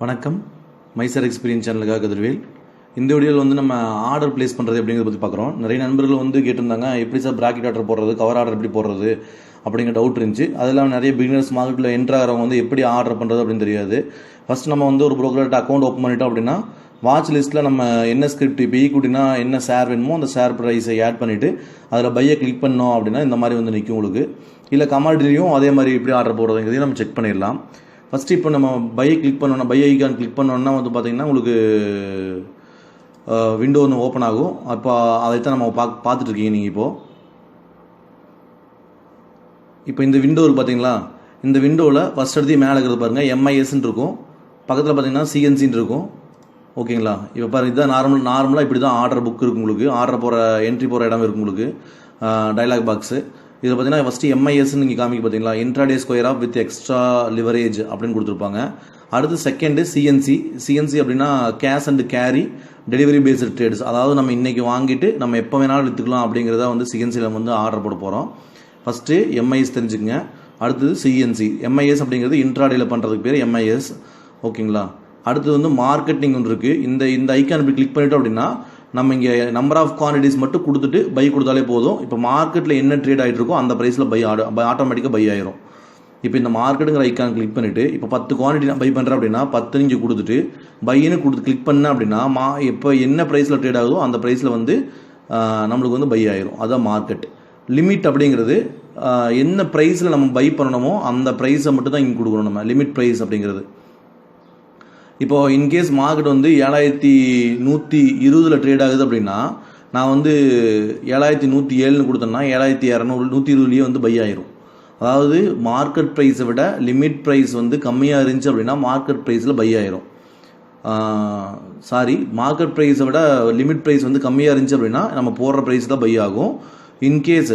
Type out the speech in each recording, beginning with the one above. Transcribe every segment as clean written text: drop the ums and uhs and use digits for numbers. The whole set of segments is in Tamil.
வணக்கம். மைசர் எக்ஸ்பீரியன்ஸ் சேனலுக்காக கதிர்வேல். இந்த வீடியோவில் வந்து நம்ம ஆர்டர் பிளேஸ் பண்ணுறது எப்படிங்கிறத பற்றி பார்க்குறோம். நிறைய நண்பர்கள் வந்து கேட்டிருந்தாங்க, எப்படி சார் பிராக்கெட் ஆர்டர் போடுறது, கவர் ஆர்டர் எப்படி போடுறது அப்படிங்கிற டவுட் இருந்துச்சு. அதெல்லாம் நிறைய பிகினர்ஸ் மார்க்கெட்டில் என்ட்ரு ஆகிறவங்க வந்து எப்படி ஆர்டர் பண்ணுறது அப்படின்னு தெரியாது. ஃபஸ்ட் நம்ம வந்து ஒரு ப்ரோக்கர்கிட்ட அக்கௌண்ட் ஓப்பன் பண்ணிட்டோம் அப்படின்னா, வாட்ச் லிஸ்ட்டில் நம்ம என்ன ஸ்கிரிப்ட் இப்போ ஈக்குவிட்டினா என்ன ஷேர் வேணுமோ அந்த ஷேர் ப்ரைஸை ஆட் பண்ணிவிட்டு அதில் பையை கிளிக் பண்ணோம் அப்படின்னா இந்த மாதிரி வந்து நிற்கும் உங்களுக்கு. இல்லை கமாடிட்டியும் அதே மாதிரி எப்படி ஆர்டர் போடுறதுங்கிறதையும் நம்ம செக் பண்ணிடலாம். ஃபஸ்ட்டு இப்போ நம்ம பை கிளிக் பண்ணோன்னா, பை ஐக்கான் கிளிக் பண்ணோன்னா வந்து பார்த்திங்கன்னா உங்களுக்கு விண்டோ ஒன்று ஓப்பன் ஆகும். அப்போ அதைத்தான் நம்ம பார்த்துட்ருக்கீங்க நீங்கள் இப்போ இந்த விண்டோ இருக்குது பார்த்தீங்களா? இந்த விண்டோவில் ஃபஸ்ட் எடுத்து மேலே இருக்கிறது பாருங்கள், எம்ஐஎஸ்ன்னு இருக்கும். பக்கத்தில் பார்த்தீங்கன்னா சிஎன்சின்னு இருக்கும். ஓகேங்களா? இப்போ பாருங்கள், இதுதான் நார்மலாக இப்படி தான் ஆர்டர் புக் இருக்குது உங்களுக்கு. ஆர்டர் போகிற என்ட்ரி போகிற இடம் இருக்குது உங்களுக்கு, டைலாக் பாக்ஸு. இதில் பார்த்தீங்கன்னா ஃபஸ்ட்டு எம்ஐஎஸ்ன்னு நீங்கள் காமிக்க பார்த்தீங்களா, intraday square off with extra leverage அப்படின்னு கொடுத்துருப்பாங்க. அடுத்து செகண்டு சிஎன்சி அப்படின்னா cash and carry delivery based trades. அதாவது நம்ம இன்றைக்கி வாங்கிட்டு நம்ம எப்போ வேணாலும் விற்றுக்கலாம் அப்படிங்கிறத வந்து சிஎன்சியில் வந்து ஆர்டர் போட போகிறோம். ஃபஸ்ட்டு எம்ஐஎஸ் தெரிஞ்சுக்கங்க. அடுத்தது சிஎன்சி. எம்ஐஎஸ் அப்படிங்கிறது இன்ட்ராடேயில் பண்ணுறதுக்கு பேர் எம்ஐஎஸ். ஓகேங்களா? அடுத்தது வந்து மார்க்கெட்டிங் ஒன்று இருக்குது. இந்த ஐக்கான் இப்படி கிளிக் பண்ணிட்டோம் அப்படின்னா நம்ம இங்கே நம்பர் ஆஃப் குவான்டிட்டிஸ் மட்டும் கொடுத்துட்டு பை கொடுத்தாலே போதும். இப்போ மார்க்கெட்டில் என்ன ட்ரேட் ஆகிட்டு இருக்கோ அந்த ப்ரைஸில் ஆட்டோமேட்டிக்காக பை ஆயிரும். இப்போ இந்த மார்க்கெட்டுங்கிற ஐக்கான் கிளிக் பண்ணிவிட்டு இப்போ 10 குவான்டிட்டி நான் பை பண்ணுறேன் அப்படின்னா 10 இங்கே கொடுத்துட்டு பைன்னு கிளிக் பண்ணேன் அப்படின்னா இப்போ என்ன ப்ரைஸில் ட்ரேட் ஆகுதோ அந்த ப்ரைஸில் வந்து நம்மளுக்கு வந்து பை ஆயிரும். அதுதான் மார்க்கெட். லிமிட் அப்படிங்கிறது என்ன ப்ரைஸில் நம்ம பை பண்ணணுமோ அந்த ப்ரைஸை மட்டும் தான் இங்கே கொடுக்கணும். நம்ம லிமிட் ப்ரைஸ் அப்படிங்கிறது. இப்போது இன்கேஸ் மார்க்கெட் வந்து 7120 ட்ரேட் ஆகுது அப்படின்னா நான் வந்து 7107 கொடுத்தேன்னா 7200 120 வந்து பை ஆயிரும். அதாவது மார்க்கெட் ப்ரைஸை விட லிமிட் ப்ரைஸ் வந்து கம்மியாக இருந்துச்சு அப்படின்னா மார்க்கெட் ப்ரைஸில் பை ஆயிரும். மார்க்கெட் ப்ரைஸை விட லிமிட் ப்ரைஸ் வந்து கம்மியாக இருந்துச்சு அப்படின்னா நம்ம போடுற ப்ரைஸ் தான் பை ஆகும். இன்கேஸ்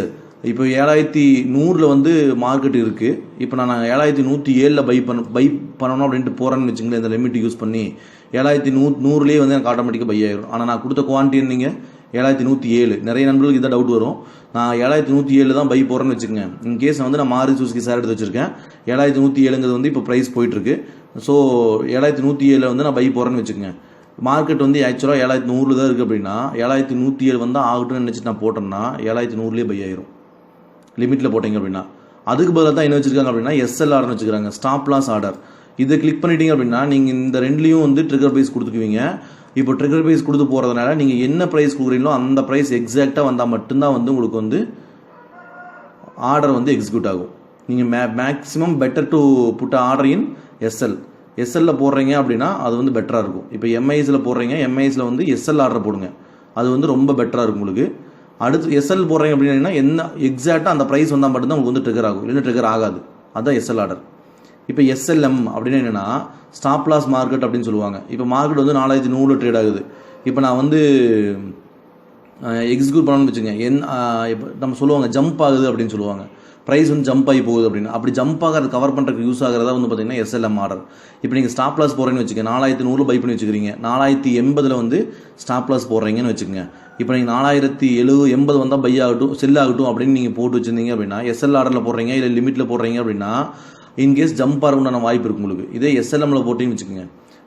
இப்போ 7100 வந்து மார்க்கெட் இருக்குது. இப்போ நான் 7107 பை பண்ணணும் அப்படின்ட்டு போகிறேன்னு வச்சுங்களேன். இந்த லிமிட் யூஸ் பண்ணி 7100 வந்து எனக்கு ஆட்டோமேட்டிக்காக பை ஆயிரும். ஆனால் நான் கொடுத்த குவான்டிட்டி நீங்கள் 7107. நிறைய நண்பர்களுக்கு இதான் டவுட் வரும். நான் 7107 தான் பை போகிறேன்னு வச்சுக்கோங்க. இன்கேஸ் வந்து நான் மாருதி சுசுகி ஷேர் எடுத்து வச்சுருக்கேன். 7107 வந்து இப்போ ப்ரைஸ் போயிட்டுருக்கு. ஸோ 7107 வந்து நான் பை போகிறேன்னு வச்சுக்கோங்க. மார்க்கெட் வந்து ஆக்சுவலாக 7100 தான் இருக்குது அப்படின்னா 7107 வந்து ஆகட்டும்னு நினச்சிட்டு நான் போட்டேன்னா 7100 பை ஆயிரும் லிமிட்டில் போட்டிங்க அப்படின்னா. அதுக்கு பதிலாக தான் என்ன வச்சுருக்காங்க அப்படின்னா எஸ்எல் ஆர்டர்னு வச்சுக்கிறாங்க, ஸ்டாப் லாஸ் ஆர்டர். இதை கிளிக் பண்ணிட்டீங்க அப்படின்னா நீங்கள் இந்த ரெண்டுலேயும் வந்து ட்ரிகர் ப்ரைஸ் கொடுத்துக்குவீங்க. இப்போ ட்ரிகர் ப்ரைஸ் கொடுத்து போகிறதுனால நீங்கள் என்ன ப்ரைஸ் கொடுக்குறீங்களோ அந்த ப்ரைஸ் எக்ஸாக்டாக வந்தால் மட்டும்தான் வந்து உங்களுக்கு வந்து ஆர்டர் வந்து எக்ஸிக்யூட் ஆகும். நீங்கள் maximum better to put order in எஸ்எல்ல போடுறீங்க அப்படின்னா அது வந்து பெட்டராக இருக்கும். இப்போ எம்ஐஎஸில் போடுறீங்க, எம்ஐஎஸில் வந்து எஸ்எல் ஆர்டர் போடுங்க, அது வந்து ரொம்ப பெட்டராக இருக்கும் உங்களுக்கு. அடுத்து எஸ்எல் போடுறீங்க அப்படின்னா என்ன எக்ஸாக்டாக அந்த ப்ரைஸ் வந்தால் மட்டும்தான் உங்களுக்கு வந்து ட்ரிகர் ஆகும், இல்லைன்னா ட்ரிகர் ஆகாது. அதுதான் எஸ்எல் ஆர்டர். இப்போ எஸ்எல்எம் அப்படின்னு என்னென்னா ஸ்டாப் லாஸ் மார்க்கெட் அப்படின்னு சொல்லுவாங்க. இப்போ மார்க்கெட் வந்து 4100 ட்ரேட் ஆகுது. இப்போ நான் வந்து எக்ஸிக்யூட் பண்ணணும்னு வச்சுங்க. இப்போ நம்ம சொல்லுவாங்க ஜம்ப் ஆகுது அப்படின்னு சொல்லுவாங்க. ப்ரைஸ் வந்து ஜம்ப் ஆகி போகுது அப்படின்னு. அப்படி ஜம்ப் ஆகிறது கவர் பண்ணுறதுக்கு யூஸ் ஆகிறதா வந்து பார்த்தீங்கன்னா எஸ்எல்எம் ஆர்டர். இப்போ நீங்கள் ஸ்டாப் லாஸ் போடுறீங்கன்னு வச்சுக்கோங்க, 4100 பை பண்ணி வச்சுக்கிறீங்க, 4080 வந்து ஸ்டாப் லாஸ் போடுறீங்கன்னு வச்சுக்கோங்க. இப்போ நீங்கள் 4080 வந்தால் பை ஆகட்டும் செல் ஆகட்டும் அப்படின்னு நீங்கள் போட்டு வச்சுருந்தீங்க அப்படின்னா எஸ்எல் ஆர்டரில் போடுறீங்க இல்லை லிமிட்டில் போடுறீங்க அப்படின்னா இன்கேஸ் ஜம்ப் ஆகிறதுக்கான வாய்ப்பு இருக்குது உங்களுக்கு. இதே எஸ்எல்எம்மில் போட்டிங்கன்னு வச்சுக்கோங்க,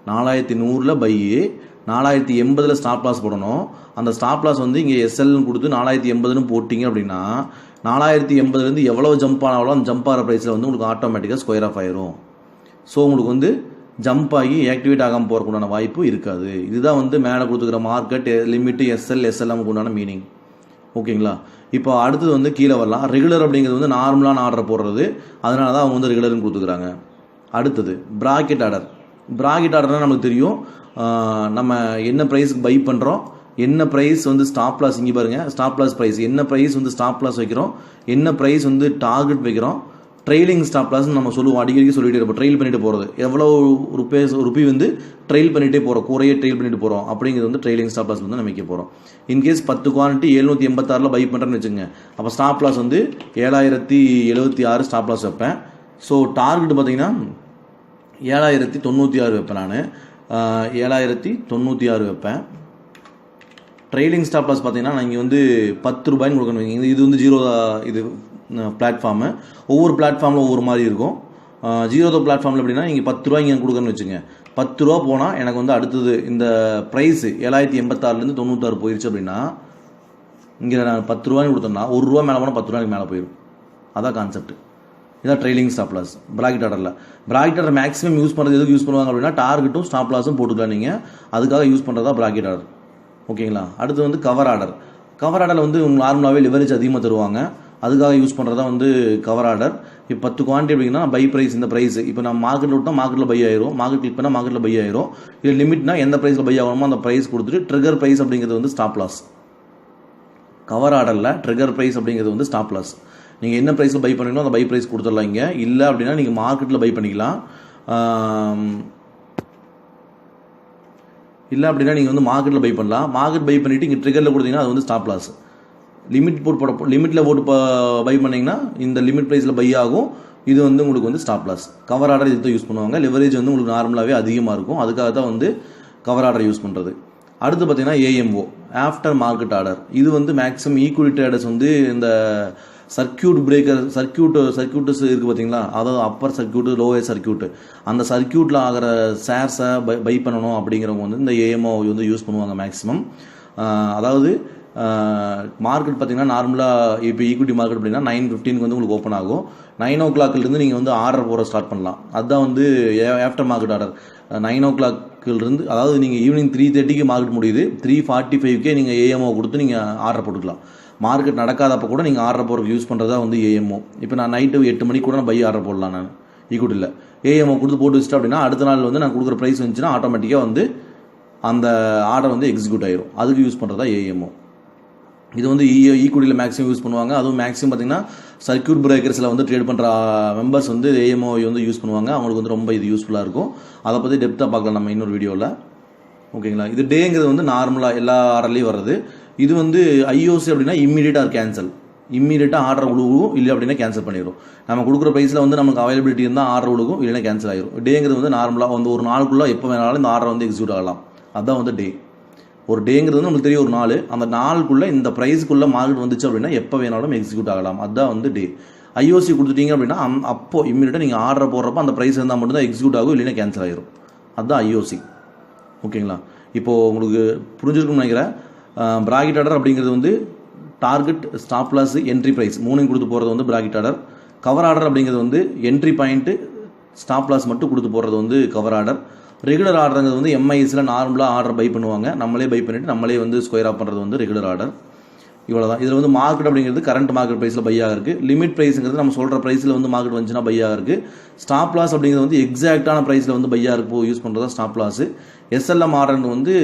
4100 பை 4080 ஸ்டாப் லாஸ் போடணும். அந்த ஸ்டாப் லாஸ் வந்து இங்கே எஸ்எல்னு கொடுத்து 4080 போட்டிங்க அப்படின்னா 4080 எவ்வளோ ஜம்ப் ஆனாலும் அந்த ஜம்ப் ஆகிற ப்ரைஸில் வந்து உங்களுக்கு ஆட்டோமேட்டிக்காக ஸ்கொயர் ஆஃப் ஆயிரும். ஸோ உங்களுக்கு வந்து ஜம்ப் ஆகி ஆக்டிவேட் ஆகாமல் போகிறதுக்குண்டான வாய்ப்பு இருக்காது. இதுதான் வந்து மேலே கொடுத்துக்கிற மார்க்கெட் லிமிட்டு எஸ்எல்எம்க்கு உண்டான மீனிங். ஓகேங்களா? இப்போ அடுத்தது வந்து கீழே வரலாம். ரெகுலர் அப்படிங்கிறது வந்து நார்மலான ஆர்டர் போடுறது, அதனால தான் அவங்க வந்து ரெகுலர்னு கொடுத்துக்கிறாங்க. அடுத்தது ப்ராக்கெட் ஆர்டர்னால் நமக்கு தெரியும் நம்ம என்ன ப்ரைஸுக்கு பை பண்ணுறோம், என்ன ப்ரைஸ் வந்து ஸ்டாப் லாஸ். இங்கே பாருங்கள், ஸ்டாப் லாஸ் ப்ரைஸ் என்ன ப்ரைஸ் வந்து ஸ்டாப் லாஸ் வைக்கிறோம், என்ன ப்ரைஸ் வந்து டார்கெட் வைக்கிறோம். ட்ரெயிலிங் ஸ்டாப் லாஸ்ன்னு நம்ம சொல்லுவோம், அடிக்கடி சொல்லிட்டு இருப்போம். ட்ரெயில் பண்ணிட்டு போகிறது, எவ்வளோ ருபி வந்து ட்ரெயில் பண்ணிகிட்டே போகிறோம், குறைய ட்ரெயில் பண்ணிட்டு போகிறோம் அப்படிங்கிறது வந்து ட்ரெயிலிங் ஸ்டாப் லாஸ் வந்து நம்ம வைக்க போகிறோம். இன்கேஸ் 10 குவான்டிட்டி 786 பை பண்ணுறேன்னு வச்சுங்க, அப்போ ஸ்டாப் லாஸ் வந்து 7076 ஸ்டாப் லாஸ் வைப்பேன். ஸோ டார்கெட் பார்த்தீங்கன்னா 7096 வைப்பேன். நான் 7096 வைப்பேன். ட்ரெயிலிங் ஸ்டாப் லாஸ் பார்த்தீங்கன்னா நான் இங்கே வந்து 10 ரூபாய்ன்னு கொடுக்கணும். இது வந்து ஜீரோ இது பிளாட்ஃபார்மு. ஒவ்வொரு பிளாட்ஃபார்மில் ஒவ்வொரு மாதிரி இருக்கும். ஜீரோ பிளாட்ஃபார்மில் எப்படின்னா நீங்கள் 10 ரூபா இங்கே கொடுக்குறேன்னு வச்சுங்க, 10 ரூபா போனால் எனக்கு வந்து அடுத்தது இந்த ப்ரைஸு 7086லேருந்து 96 போயிடுச்சு அப்படின்னா இங்கே நான் 10 ரூபான்னு கொடுத்தோம்னா 1 ரூபா மேலே போனால் 10 ரூபாய்க்கு மேலே போயிடும். அதான் கான்செப்ட். இதான் ட்ரைலிங் ஸ்டாப் லாஸ் பிராக்கெட் ஆர்டரில். பிராக்கெட் ஆர்டர் மேக்ஸிமம் யூஸ் பண்ணுறது எதுக்கு யூஸ் பண்ணுவாங்க அப்படின்னா டார்கெட்டும் ஸ்டாப் லாஸும் போட்டுக்கலாம் நீங்கள், அதுக்காக யூஸ் பண்ணுறதா பிராக்கெட் ஆர்டர். ஓகேங்களா. அடுத்து வந்து கவர் ஆர்டர். கவர் ஆர்டரில் வந்து உங்களுக்கு நார்மலாகவே லிவரேஜ் அதிகமாக தருவாங்க, அதுக்காக யூஸ் பண்ணுறதா வந்து கவர் ஆர்டர். இப்போ 10 குவான்டிட்டி அப்படின்னா பை ப்ரைஸ் இந்த ப்ரைஸ் இப்போ நம்ம மார்க்கெட்டில் விட்டால் மார்க்கெட்டில் பை ஆயிரும், மார்க்கெட் கிளிக் பண்ணால் மார்க்கெட்டில் பை ஆயிரும். இது லிமிட்னா எந்த ப்ரைஸில் பை ஆகணுமோ அந்த ப்ரைஸ் கொடுத்துட்டு ட்ரிகர் ப்ரைஸ் அப்படிங்கிறது வந்து ஸ்டாப் லாஸ். கவர் ஆர்டரில் ட்ரிகர் ப்ரைஸ் அப்படிங்கிறது வந்து ஸ்டாப் லாஸ். நீங்கள் என்ன ப்ரைஸில் பை பண்ணீங்களோ அந்த பை ப்ரைஸ் கொடுத்துடலாம். இங்கே இல்லை அப்படின்னா நீங்கள் மார்க்கெட்டில் பை பண்ணிக்கலாம். இல்லை அப்படின்னா நீங்கள் வந்து மார்க்கெட்டில் பை பண்ணலாம். மார்க்கெட் பை பண்ணிவிட்டு இங்கே ட்ரிகரில் கொடுத்தீங்கன்னா அது வந்து ஸ்டாப் லாஸ். லிமிட்டில் போட்டு பை பண்ணிங்கன்னா இந்த லிமிட் ப்ரைஸில் பை ஆகும், இது வந்து உங்களுக்கு வந்து ஸ்டாப் லாஸ். கவர் ஆர்டர் இது தான் யூஸ் பண்ணுவாங்க. லிவரேஜ் வந்து உங்களுக்கு நார்மலாகவே அதிகமாக இருக்கும், அதுக்காக தான் வந்து கவர் ஆர்டர் யூஸ் பண்ணுறது. அடுத்து பார்த்தீங்கன்னா ஏஎம்ஓ ஆஃப்டர் மார்க்கெட் ஆர்டர். இது வந்து மேக்ஸிமம் ஈக்விட்டி ட்ரேடர்ஸ் வந்து இந்த சர்க்கியூட் பிரேக்கர் சர்க்கியூட்டஸ் இருக்குது பார்த்தீங்களா, அதாவது அப்பர் சர்க்கியூட்டு லோயர் சர்க்கியூட்டு, அந்த சர்க்கியூட்டில் ஆகிற ஷேர்ஸை பை பண்ணணும் அப்படிங்கிறவங்க வந்து இந்த ஏஎம்ஓ வந்து யூஸ் பண்ணுவாங்க மேக்ஸிமம். அதாவது மார்க்கெட் பார்த்தீங்கன்னா நார்மலாக இப்போ ஈக்விட்டி மார்க்கெட் அப்படின்னா 9:15 வந்து உங்களுக்கு ஓப்பன் ஆகும். 9 o'clockலேருந்து நீங்கள் வந்து ஆர்டர் போட ஸ்டார்ட் பண்ணலாம். அதுதான் வந்து ஆஃப்டர் மார்க்கெட் ஆர்டர். 9 o'clockலேருந்து, அதாவது நீங்கள் ஈவினிங் 3:30க்கு மார்க்கெட் முடியுது, 3:45க்கே நீங்கள் ஏஎம்ஓ கொடுத்து நீங்கள் ஆர்டர் போட்டுக்கலாம். மார்க்கெட் நடக்காதப்போ கூட நீங்கள் ஆர்டர் போடுறதுக்கு யூஸ் பண்ணுறதா வந்து ஏஎம்ஓ. இப்போ நான் நைட்டு 8 மணிக்கு கூட நான் பை ஆர்டர் போடலாம். நான் ஈக்விட்டியில் ஏஎம்ஓ கொடுத்து போட்டு வச்சுட்டு அப்படின்னா அடுத்த நாள் வந்து நான் கொடுக்குற ப்ரைஸ் வந்துச்சுன்னா ஆட்டோமேட்டிக்காக வந்து அந்த ஆர்டர் வந்து எக்ஸிக்யூட் ஆயிரும். அதுக்கு யூஸ் பண்ணுறதா ஏஎம்ஓ. இது வந்து ஈக்விட்டியில் மேக்ஸிமம் யூஸ் பண்ணுவாங்க. அதுவும் மேக்ஸிமம் பார்த்தீங்கன்னா சர்க்கியூட் பிரேக்கர்ஸில் வந்து ட்ரேட் பண்ணுற மெம்பர்ஸ் வந்து ஏஎம்ஓ வந்து யூஸ் பண்ணுவாங்க. அவங்களுக்கு வந்து ரொம்ப இது யூஸ்ஃபுல்லாக இருக்கும். அதை பற்றி டெப்த்தாக பார்க்கலாம் நம்ம இன்னொரு வீடியோவில். ஓகேங்களா. இது டேங்கிறது வந்து நார்மலாக எல்லா ஆர்டர்லேயும் வர்றது. இது வந்து ஐஓசி அப்படின்னா இம்மீடியட்டாக கேன்சல், இம்மீடியட்டாக ஆர்டர் உழுகும், இல்லை அப்படின்னா கேன்சல் பண்ணிடும். நம்ம கொடுக்குற ப்ரைஸில் வந்து நமக்கு அவைலபிலிட்டி இருந்தால் ஆர்டர் உழுகும், இல்லைன்னா கேன்சல் ஆகிடும். டேங்கிறது வந்து நார்மலாக வந்து ஒரு நாளுக்குள்ளே எப்போ வேணாலும் இந்த ஆர்டர் வந்து எக்ஸிக்யூட் ஆகலாம். அதுதான் வந்து டே. ஒரு டேங்கிறது வந்து உங்களுக்கு தெரியும் ஒரு நாள், அந்த நாளுக்குள்ளே இந்த ப்ரைஸுக்குள்ளே மார்க்கெட் வந்துச்சு அப்படின்னா எப்போ வேணாலும் எக்ஸிக்யூட் ஆகலாம். அதுதான் வந்து டே. ஐஓசி கொடுத்துட்டீங்க அப்படின்னா அப்போ இம்மீடியட்டாக நீங்கள் ஆர்டர் போடுறப்போ அந்த ப்ரைஸ் இருந்தால் மட்டும்தான் எக்ஸிக்யூட் ஆகும், இல்லைன்னா கேன்சல் ஆகிடும். அதுதான் ஐஓசி. ஓகேங்களா. இப்போது உங்களுக்கு புரிஞ்சிருக்கும்னு நினைக்கிறேன். பிராக்கெட் ஆர்டர் அப்படிங்கிறது வந்து target, stop loss, entry price மூணையும் கொடுத்து போகிறது வந்து பிராக்கெட் ஆர்டர். கவர் ஆர்டர் அப்படிங்கிறது வந்து என்ட்ரி பாயிண்ட்டு, ஸ்டாப் லாஸ் மட்டும் கொடுத்து போகிறது வந்து கவர் ஆர்டர். ரெகுலர் ஆர்டருங்கிறது வந்து எம்ஐஎஸில் நார்மலாக ஆர்டர் பை பண்ணுவாங்க, நம்மளே பை பண்ணிவிட்டு நம்மளே வந்து ஸ்கொயர் ஆஃப் பண்ணுறது வந்து ரெகுலர் ஆர்டர். இவ்வளோ தான். இதில் வந்து மார்க்கெட் அப்படிங்கிறது கரண்ட் மார்க்கெட் ப்ரைஸில் பை ஆகிருக்கு. லிமிட் ப்ரைஸுங்கிறது நம்ம சொல்கிற ப்ரைஸில் வந்து மார்க்கெட் வந்துச்சுன்னா பை ஆகிருக்கு. ஸ்டாப் லாஸ் அப்படிங்கிறது வந்து எக்ஸாக்டான ப்ரைஸில் வந்து பை ஆகிருப்போ யூஸ் பண்ணுறதா ஸ்டாப் லாஸு. எஸ்எல்எம் ஆர்டர் வந்து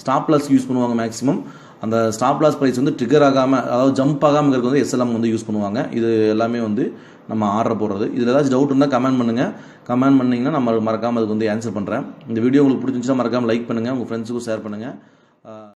ஸ்டாப் லாஸ் யூஸ் பண்ணுவாங்க மேக்ஸிமம். அந்த ஸ்டாப் லாஸ் ப்ரைஸ் வந்து ட்ரிகர் ஆகாமல், அதாவது ஜம்ப் ஆகாமல் இருக்கிறது வந்து எஸ்எல்எம் வந்து யூஸ் பண்ணுவாங்க. இது எல்லாமே வந்து நம்ம ஆர்டர் போடுறது. இதில் ஏதாச்சும் டவுட் இருந்தால் கமெண்ட் பண்ணுங்கள். கமெண்ட் பண்ணிங்கன்னா நம்ம மறக்காமல் அதுக்கு வந்து ஆன்சர் பண்ணுறேன். இந்த வீடியோ உங்களுக்கு பிடிச்சிருந்துச்சுன்னா மறக்காமல் லைக் பண்ணுங்கள், உங்கள் ஃப்ரெண்ட்ஸுக்கும் ஷேர் பண்ணுங்கள்.